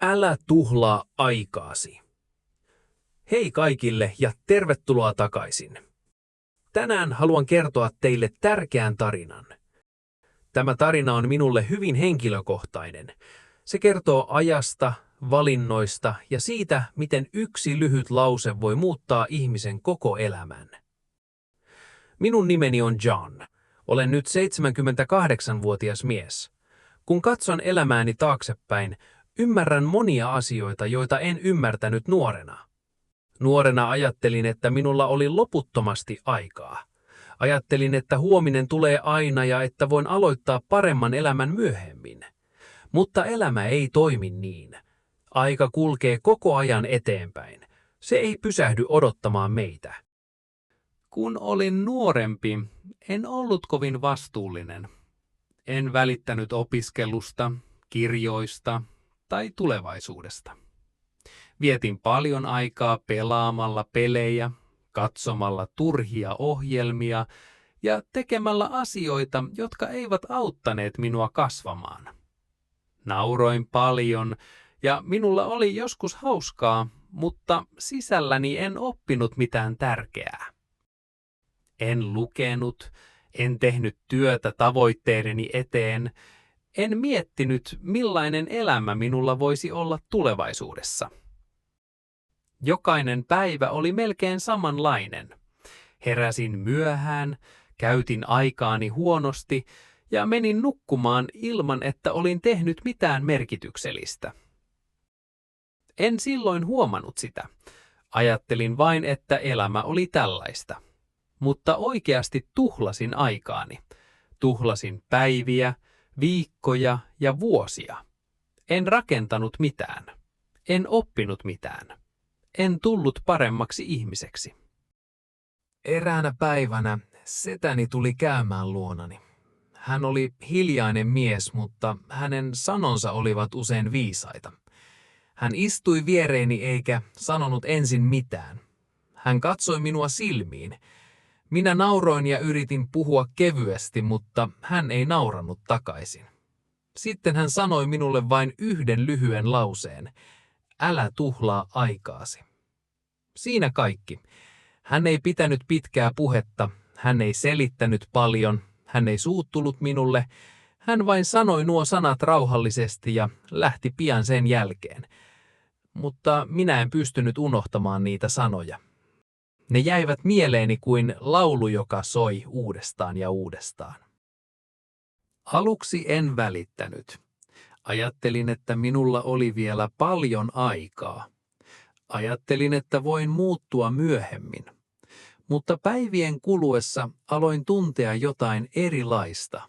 Älä tuhlaa aikaasi. Hei kaikille ja tervetuloa takaisin. Tänään haluan kertoa teille tärkeän tarinan. Tämä tarina on minulle hyvin henkilökohtainen. Se kertoo ajasta, valinnoista ja siitä, miten yksi lyhyt lause voi muuttaa ihmisen koko elämän. Minun nimeni on John. Olen nyt 78-vuotias mies. Kun katson elämääni taaksepäin, ymmärrän monia asioita, joita en ymmärtänyt nuorena. Nuorena ajattelin, että minulla oli loputtomasti aikaa. Ajattelin, että huominen tulee aina ja että voin aloittaa paremman elämän myöhemmin. Mutta elämä ei toimi niin. Aika kulkee koko ajan eteenpäin. Se ei pysähdy odottamaan meitä. Kun olin nuorempi, en ollut kovin vastuullinen. En välittänyt opiskelusta, kirjoista tai tulevaisuudesta. Vietin paljon aikaa pelaamalla pelejä, katsomalla turhia ohjelmia ja tekemällä asioita, jotka eivät auttaneet minua kasvamaan. Nauroin paljon ja minulla oli joskus hauskaa, mutta sisälläni en oppinut mitään tärkeää. En lukenut, en tehnyt työtä tavoitteideni eteen, en miettinyt, millainen elämä minulla voisi olla tulevaisuudessa. Jokainen päivä oli melkein samanlainen. Heräsin myöhään, käytin aikaani huonosti ja menin nukkumaan ilman, että olin tehnyt mitään merkityksellistä. En silloin huomannut sitä. Ajattelin vain, että elämä oli tällaista. Mutta oikeasti tuhlasin aikaani. Tuhlasin päiviä, viikkoja ja vuosia. En rakentanut mitään. En oppinut mitään. En tullut paremmaksi ihmiseksi. Eräänä päivänä setäni tuli käymään luonani. Hän oli hiljainen mies, mutta hänen sanonsa olivat usein viisaita. Hän istui viereeni eikä sanonut ensin mitään. Hän katsoi minua silmiin. Minä nauroin ja yritin puhua kevyesti, mutta hän ei naurannut takaisin. Sitten hän sanoi minulle vain yhden lyhyen lauseen. Älä tuhlaa aikaasi. Siinä kaikki. Hän ei pitänyt pitkää puhetta, hän ei selittänyt paljon, hän ei suuttunut minulle. Hän vain sanoi nuo sanat rauhallisesti ja lähti pian sen jälkeen. Mutta minä en pystynyt unohtamaan niitä sanoja. Ne jäivät mieleeni kuin laulu, joka soi uudestaan ja uudestaan. Aluksi en välittänyt. Ajattelin, että minulla oli vielä paljon aikaa. Ajattelin, että voin muuttua myöhemmin. Mutta päivien kuluessa aloin tuntea jotain erilaista.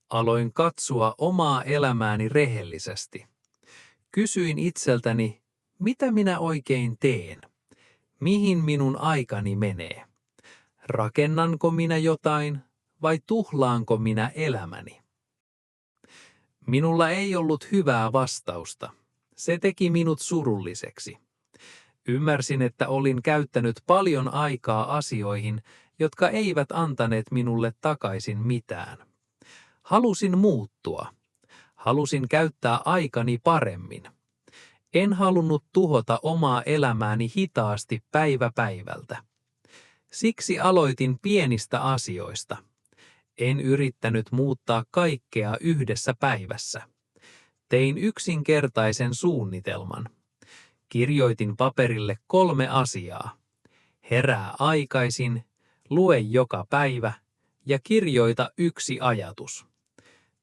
Aloin katsoa omaa elämääni rehellisesti. Kysyin itseltäni, mitä minä oikein teen? Mihin minun aikani menee? Rakennanko minä jotain vai tuhlaanko minä elämäni? Minulla ei ollut hyvää vastausta. Se teki minut surulliseksi. Ymmärsin, että olin käyttänyt paljon aikaa asioihin, jotka eivät antaneet minulle takaisin mitään. Halusin muuttua. Halusin käyttää aikani paremmin. En halunnut tuhota omaa elämääni hitaasti päivä päivältä. Siksi aloitin pienistä asioista. En yrittänyt muuttaa kaikkea yhdessä päivässä. Tein yksinkertaisen suunnitelman. Kirjoitin paperille 3 asiaa. Herää aikaisin, lue joka päivä ja kirjoita 1 ajatus.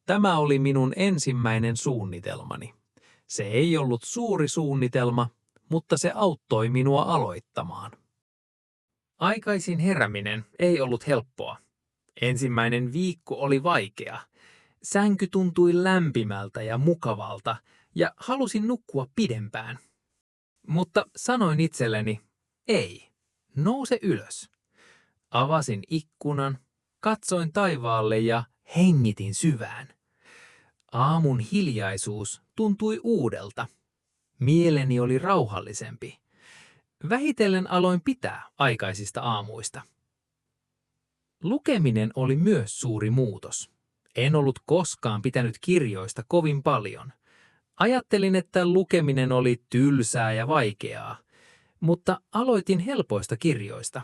Tämä oli minun ensimmäinen suunnitelmani. Se ei ollut suuri suunnitelma, mutta se auttoi minua aloittamaan. Aikaisin herääminen ei ollut helppoa. Ensimmäinen viikko oli vaikea. Sänky tuntui lämpimältä ja mukavalta ja halusin nukkua pidempään. Mutta sanoin itselleni, ei, nouse ylös. Avasin ikkunan, katsoin taivaalle ja hengitin syvään. Aamun hiljaisuus tuntui uudelta. Mieleni oli rauhallisempi. Vähitellen aloin pitää aikaisista aamuista. Lukeminen oli myös suuri muutos. En ollut koskaan pitänyt kirjoista kovin paljon. Ajattelin, että lukeminen oli tylsää ja vaikeaa, mutta aloitin helpoista kirjoista.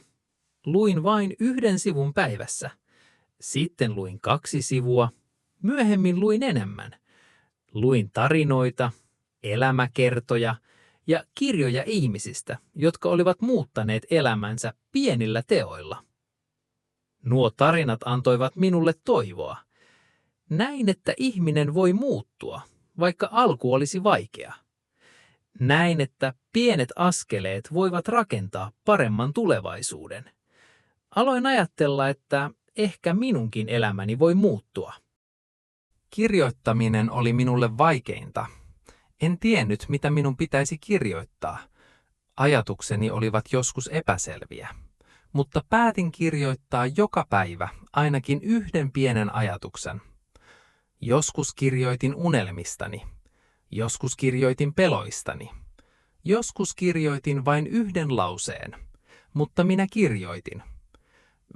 Luin vain 1 sivun päivässä. Sitten luin 2 sivua. Myöhemmin luin enemmän. Luin tarinoita, elämäkertoja ja kirjoja ihmisistä, jotka olivat muuttaneet elämänsä pienillä teoilla. Nuo tarinat antoivat minulle toivoa. Näin, että ihminen voi muuttua, vaikka alku olisi vaikea. Näin, että pienet askeleet voivat rakentaa paremman tulevaisuuden. Aloin ajatella, että ehkä minunkin elämäni voi muuttua. Kirjoittaminen oli minulle vaikeinta. En tiennyt, mitä minun pitäisi kirjoittaa. Ajatukseni olivat joskus epäselviä. Mutta päätin kirjoittaa joka päivä ainakin 1 pienen ajatuksen. Joskus kirjoitin unelmistani. Joskus kirjoitin peloistani. Joskus kirjoitin vain 1 lauseen. Mutta minä kirjoitin.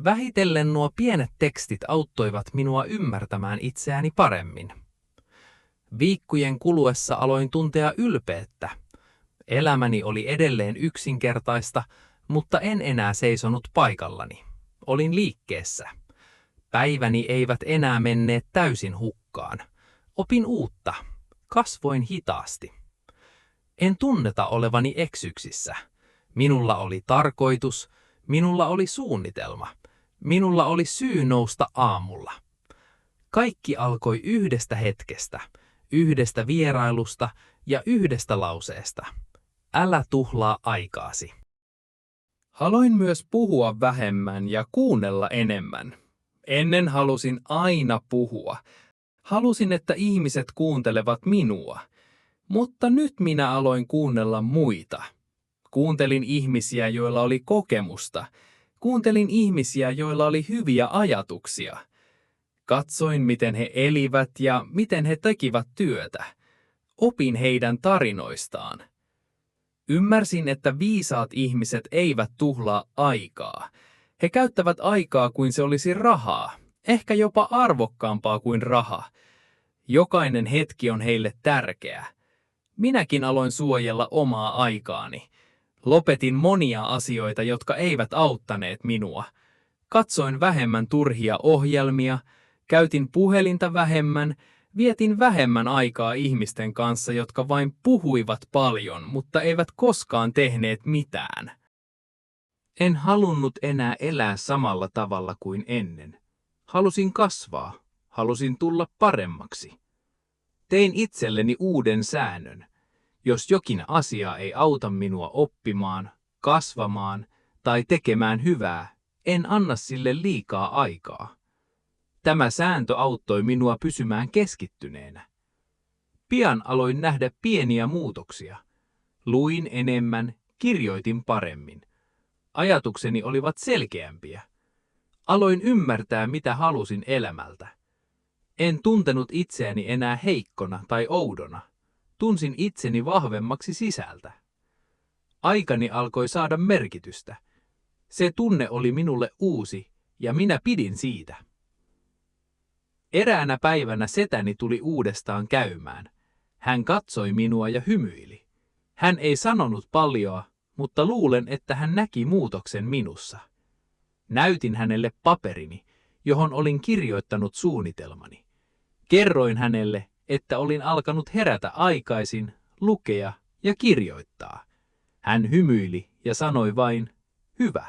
Vähitellen nuo pienet tekstit auttoivat minua ymmärtämään itseäni paremmin. Viikkojen kuluessa aloin tuntea ylpeyttä. Elämäni oli edelleen yksinkertaista, mutta en enää seisonut paikallani. Olin liikkeessä. Päiväni eivät enää menneet täysin hukkaan. Opin uutta. Kasvoin hitaasti. En tunneta olevani eksyksissä. Minulla oli tarkoitus, minulla oli suunnitelma. Minulla oli syy nousta aamulla. Kaikki alkoi 1 hetkestä, 1 vierailusta ja 1 lauseesta. Älä tuhlaa aikaasi. Aloin myös puhua vähemmän ja kuunnella enemmän. Ennen halusin aina puhua. Halusin, että ihmiset kuuntelevat minua. Mutta nyt minä aloin kuunnella muita. Kuuntelin ihmisiä, joilla oli kokemusta. Kuuntelin ihmisiä, joilla oli hyviä ajatuksia. Katsoin, miten he elivät ja miten he tekivät työtä. Opin heidän tarinoistaan. Ymmärsin, että viisaat ihmiset eivät tuhlaa aikaa. He käyttävät aikaa kuin se olisi rahaa, ehkä jopa arvokkaampaa kuin raha. Jokainen hetki on heille tärkeä. Minäkin aloin suojella omaa aikaani. Lopetin monia asioita, jotka eivät auttaneet minua. Katsoin vähemmän turhia ohjelmia, käytin puhelinta vähemmän, vietin vähemmän aikaa ihmisten kanssa, jotka vain puhuivat paljon, mutta eivät koskaan tehneet mitään. En halunnut enää elää samalla tavalla kuin ennen. Halusin kasvaa, halusin tulla paremmaksi. Tein itselleni uuden säännön. Jos jokin asia ei auta minua oppimaan, kasvamaan tai tekemään hyvää, en anna sille liikaa aikaa. Tämä sääntö auttoi minua pysymään keskittyneenä. Pian aloin nähdä pieniä muutoksia. Luin enemmän, kirjoitin paremmin. Ajatukseni olivat selkeämpiä. Aloin ymmärtää, mitä halusin elämältä. En tuntenut itseäni enää heikkona tai oudona. Tunsin itseni vahvemmaksi sisältä. Aikani alkoi saada merkitystä. Se tunne oli minulle uusi ja minä pidin siitä. Eräänä päivänä setäni tuli uudestaan käymään. Hän katsoi minua ja hymyili. Hän ei sanonut paljoa, mutta luulen, että hän näki muutoksen minussa. Näytin hänelle paperini, johon olin kirjoittanut suunnitelmani. Kerroin hänelle, että olin alkanut herätä aikaisin, lukea ja kirjoittaa. Hän hymyili ja sanoi vain, hyvä.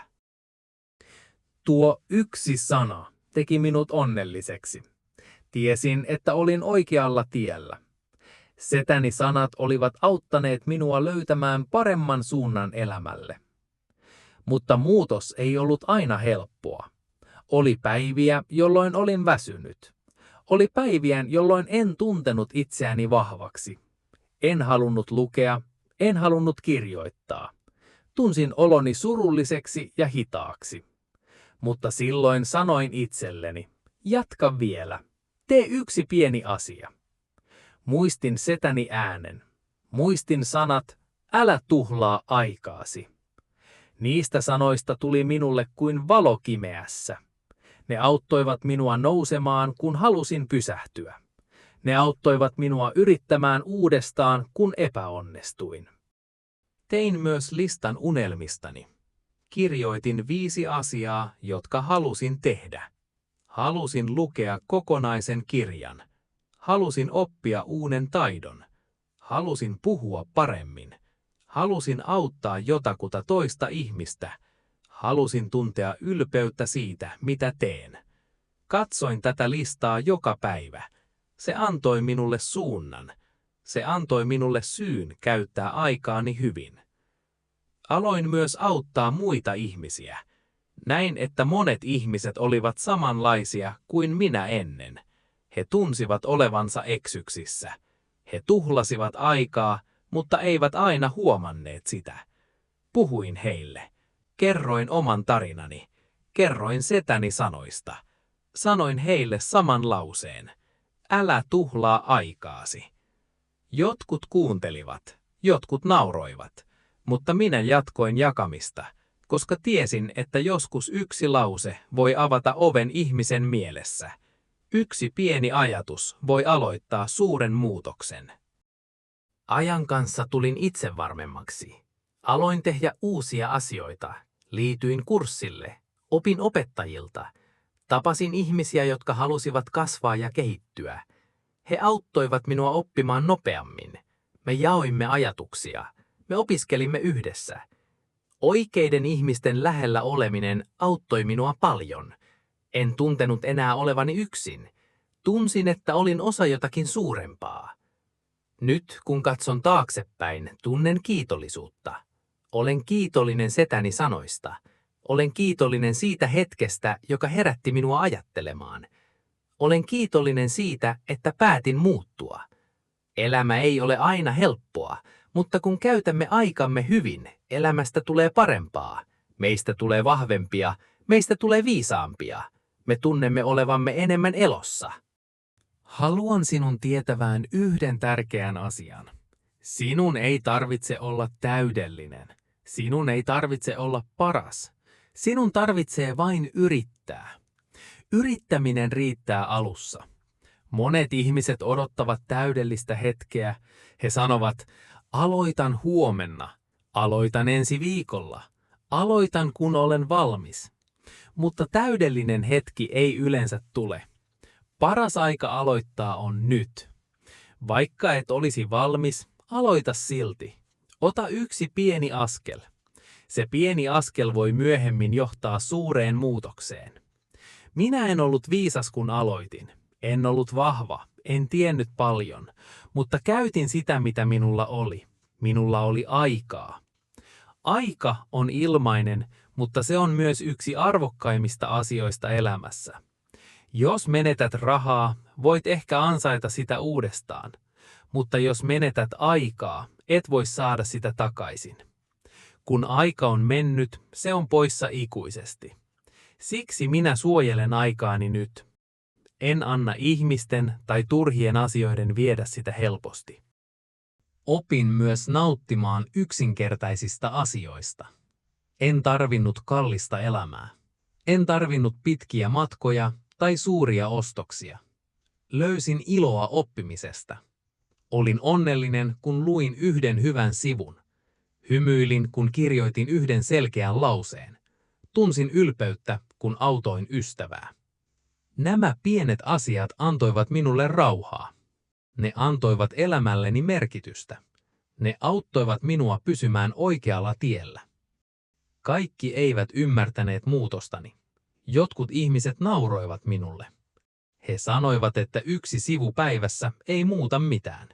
Tuo yksi sana teki minut onnelliseksi. Tiesin, että olin oikealla tiellä. Setäni sanat olivat auttaneet minua löytämään paremman suunnan elämälle. Mutta muutos ei ollut aina helppoa. Oli päiviä, jolloin olin väsynyt. Oli päiviä, jolloin en tuntenut itseäni vahvaksi. En halunnut lukea, en halunnut kirjoittaa. Tunsin oloni surulliseksi ja hitaaksi. Mutta silloin sanoin itselleni, jatka vielä, tee yksi pieni asia. Muistin setäni äänen. Muistin sanat, älä tuhlaa aikaasi. Niistä sanoista tuli minulle kuin valo pimeässä. Ne auttoivat minua nousemaan, kun halusin pysähtyä. Ne auttoivat minua yrittämään uudestaan, kun epäonnistuin. Tein myös listan unelmistani. Kirjoitin 5 asiaa, jotka halusin tehdä. Halusin lukea kokonaisen kirjan. Halusin oppia uuden taidon. Halusin puhua paremmin. Halusin auttaa jotakuta toista ihmistä. Halusin tuntea ylpeyttä siitä, mitä teen. Katsoin tätä listaa joka päivä. Se antoi minulle suunnan. Se antoi minulle syyn käyttää aikaani hyvin. Aloin myös auttaa muita ihmisiä. Näin, että monet ihmiset olivat samanlaisia kuin minä ennen. He tunsivat olevansa eksyksissä. He tuhlasivat aikaa, mutta eivät aina huomanneet sitä. Puhuin heille. Kerroin oman tarinani. Kerroin setäni sanoista. Sanoin heille saman lauseen. Älä tuhlaa aikaasi. Jotkut kuuntelivat, jotkut nauroivat, mutta minä jatkoin jakamista, koska tiesin, että joskus yksi lause voi avata oven ihmisen mielessä. Yksi pieni ajatus voi aloittaa suuren muutoksen. Ajan kanssa tulin itsevarmemmaksi. Aloin tehdä uusia asioita. Liityin kurssille. Opin opettajilta. Tapasin ihmisiä, jotka halusivat kasvaa ja kehittyä. He auttoivat minua oppimaan nopeammin. Me jaoimme ajatuksia. Me opiskelimme yhdessä. Oikeiden ihmisten lähellä oleminen auttoi minua paljon. En tuntenut enää olevani yksin. Tunsin, että olin osa jotakin suurempaa. Nyt, kun katson taaksepäin, tunnen kiitollisuutta. Olen kiitollinen setäni sanoista. Olen kiitollinen siitä hetkestä, joka herätti minua ajattelemaan. Olen kiitollinen siitä, että päätin muuttua. Elämä ei ole aina helppoa, mutta kun käytämme aikamme hyvin, elämästä tulee parempaa. Meistä tulee vahvempia, meistä tulee viisaampia. Me tunnemme olevamme enemmän elossa. Haluan sinun tietävään yhden tärkeän asian. Sinun ei tarvitse olla täydellinen. Sinun ei tarvitse olla paras. Sinun tarvitsee vain yrittää. Yrittäminen riittää alussa. Monet ihmiset odottavat täydellistä hetkeä. He sanovat, aloitan huomenna, aloitan ensi viikolla, aloitan kun olen valmis. Mutta täydellinen hetki ei yleensä tule. Paras aika aloittaa on nyt. Vaikka et olisi valmis, aloita silti. Ota yksi pieni askel. Se pieni askel voi myöhemmin johtaa suureen muutokseen. Minä en ollut viisas, kun aloitin. En ollut vahva, en tiennyt paljon, mutta käytin sitä, mitä minulla oli. Minulla oli aikaa. Aika on ilmainen, mutta se on myös yksi arvokkaimmista asioista elämässä. Jos menetät rahaa, voit ehkä ansaita sitä uudestaan, mutta jos menetät aikaa, et voi saada sitä takaisin. Kun aika on mennyt, se on poissa ikuisesti. Siksi minä suojelen aikaani nyt. En anna ihmisten tai turhien asioiden viedä sitä helposti. Opin myös nauttimaan yksinkertaisista asioista. En tarvinnut kallista elämää. En tarvinnut pitkiä matkoja tai suuria ostoksia. Löysin iloa oppimisesta. Olin onnellinen, kun luin yhden hyvän sivun. Hymyilin, kun kirjoitin yhden selkeän lauseen. Tunsin ylpeyttä, kun autoin ystävää. Nämä pienet asiat antoivat minulle rauhaa. Ne antoivat elämälleni merkitystä. Ne auttoivat minua pysymään oikealla tiellä. Kaikki eivät ymmärtäneet muutostani. Jotkut ihmiset nauroivat minulle. He sanoivat, että yksi sivu päivässä ei muuta mitään.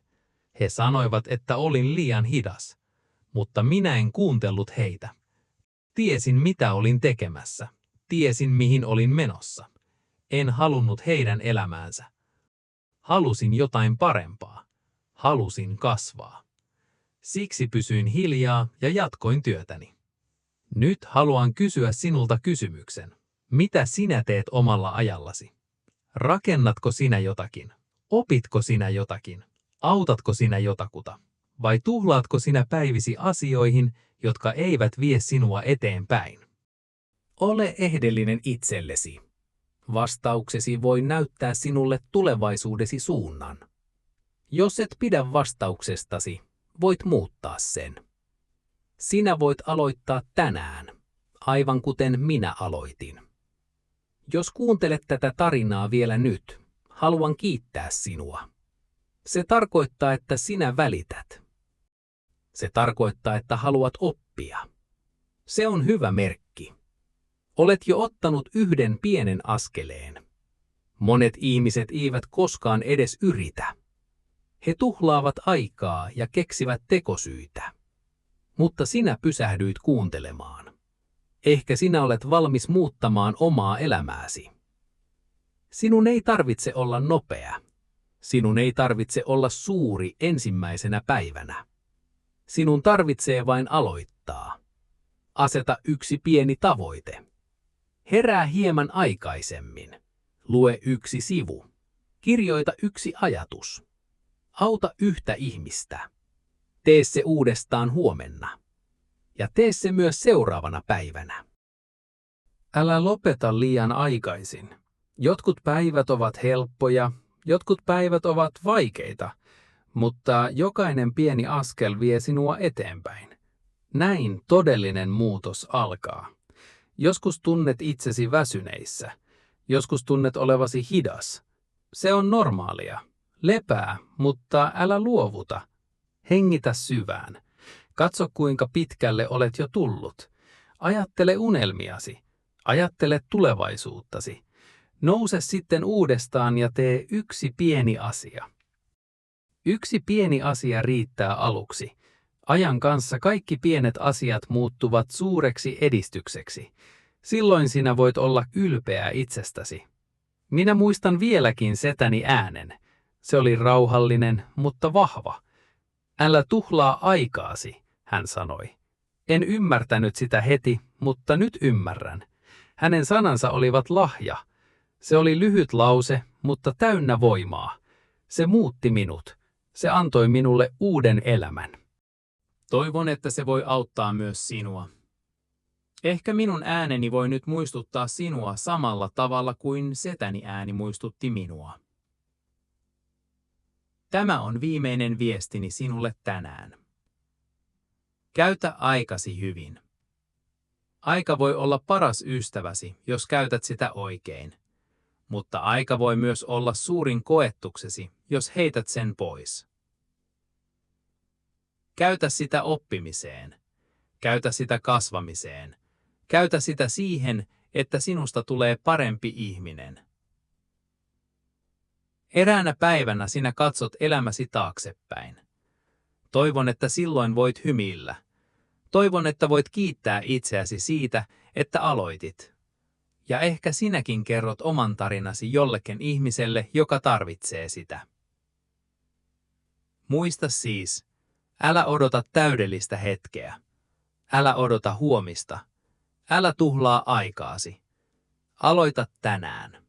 He sanoivat, että olin liian hidas. Mutta minä en kuuntellut heitä. Tiesin, mitä olin tekemässä. Tiesin, mihin olin menossa. En halunnut heidän elämäänsä. Halusin jotain parempaa. Halusin kasvaa. Siksi pysyin hiljaa ja jatkoin työtäni. Nyt haluan kysyä sinulta kysymyksen. Mitä sinä teet omalla ajallasi? Rakennatko sinä jotakin? Opitko sinä jotakin? Autatko sinä jotakuta? Vai tuhlaatko sinä päivisi asioihin, jotka eivät vie sinua eteenpäin? Ole ehdellinen itsellesi. Vastauksesi voi näyttää sinulle tulevaisuudesi suunnan. Jos et pidä vastauksestasi, voit muuttaa sen. Sinä voit aloittaa tänään, aivan kuten minä aloitin. Jos kuuntelet tätä tarinaa vielä nyt, haluan kiittää sinua. Se tarkoittaa, että sinä välität. Se tarkoittaa, että haluat oppia. Se on hyvä merkki. Olet jo ottanut yhden pienen askeleen. Monet ihmiset eivät koskaan edes yritä. He tuhlaavat aikaa ja keksivät tekosyitä. Mutta sinä pysähdyit kuuntelemaan. Ehkä sinä olet valmis muuttamaan omaa elämääsi. Sinun ei tarvitse olla nopea. Sinun ei tarvitse olla suuri ensimmäisenä päivänä. Sinun tarvitsee vain aloittaa. Aseta yksi pieni tavoite. Herää hieman aikaisemmin. Lue yksi sivu. Kirjoita yksi ajatus. Auta yhtä ihmistä. Tee se uudestaan huomenna. Ja tee se myös seuraavana päivänä. Älä lopeta liian aikaisin. Jotkut päivät ovat helppoja, jotkut päivät ovat vaikeita, mutta jokainen pieni askel vie sinua eteenpäin. Näin todellinen muutos alkaa. Joskus tunnet itsesi väsyneissä. Joskus tunnet olevasi hidas. Se on normaalia. Lepää, mutta älä luovuta. Hengitä syvään. Katso, kuinka pitkälle olet jo tullut. Ajattele unelmiasi. Ajattele tulevaisuuttasi. Nouse sitten uudestaan ja tee yksi pieni asia. Yksi pieni asia riittää aluksi. Ajan kanssa kaikki pienet asiat muuttuvat suureksi edistykseksi. Silloin sinä voit olla ylpeä itsestäsi. Minä muistan vieläkin setäni äänen. Se oli rauhallinen, mutta vahva. Älä tuhlaa aikaasi, hän sanoi. En ymmärtänyt sitä heti, mutta nyt ymmärrän. Hänen sanansa olivat lahja. Se oli lyhyt lause, mutta täynnä voimaa. Se muutti minut. Se antoi minulle uuden elämän. Toivon, että se voi auttaa myös sinua. Ehkä minun ääneni voi nyt muistuttaa sinua samalla tavalla kuin setäni ääni muistutti minua. Tämä on viimeinen viestini sinulle tänään. Käytä aikasi hyvin. Aika voi olla paras ystäväsi, jos käytät sitä oikein. Mutta aika voi myös olla suurin koettuksesi, jos heität sen pois. Käytä sitä oppimiseen. Käytä sitä kasvamiseen. Käytä sitä siihen, että sinusta tulee parempi ihminen. Eräänä päivänä sinä katsot elämäsi taaksepäin. Toivon, että silloin voit hymyillä. Toivon, että voit kiittää itseäsi siitä, että aloitit. Ja ehkä sinäkin kerrot oman tarinasi jollekin ihmiselle, joka tarvitsee sitä. Muista siis, älä odota täydellistä hetkeä. Älä odota huomista. Älä tuhlaa aikaasi. Aloita tänään.